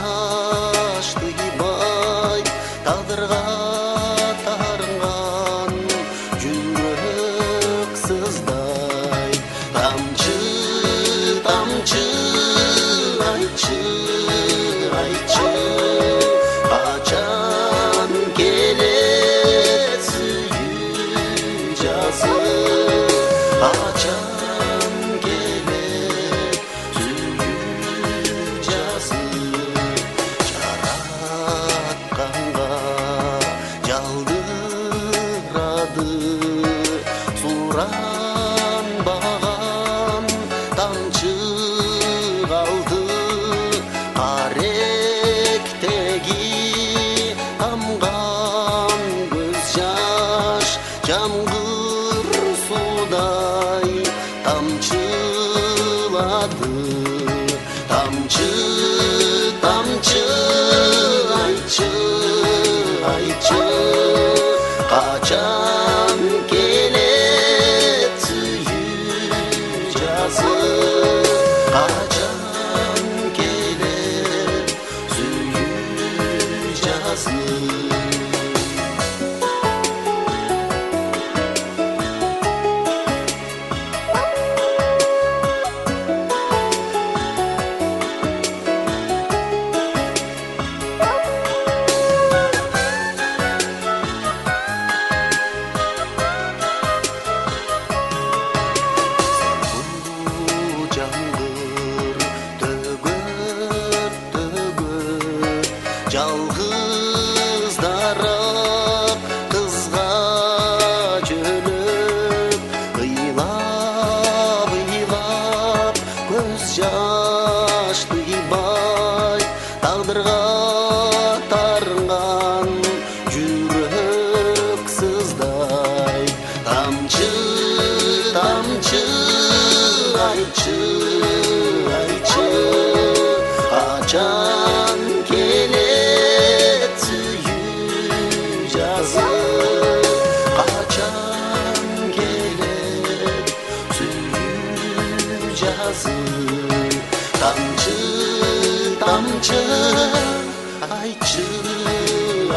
жаш тыйбай тағдырға тарынған жүрек сыздай. Тамчы, тамчы, айтчы, айтчы, қачан келет сүйүү жазы, қачан келет сүйүү жазы. Жаратканга жалдырады суранбаган тамчы калды аректеги тамган көз жаш жамгыр судай тамчылады. Тамчы, тамчы, айтчы, айтчы, качан келет сүйүү жазы, качан келет сүйүү жазы. Жалғыздарып қызға жөніп, ыйлап, ыйлап көз жаш тыйбай тағдырға тарынған жүрек сыздай. Тамчы, тамчы, айтчы, айтчы, қачан келет сүйүү жазы, қачан келет сүйүү жазы. Тамчы, тамчы, айтчы,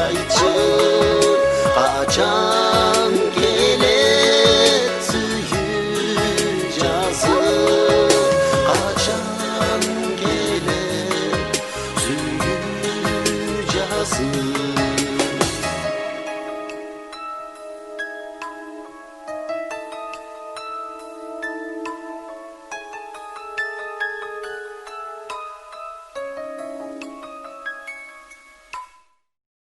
айтчы, қачан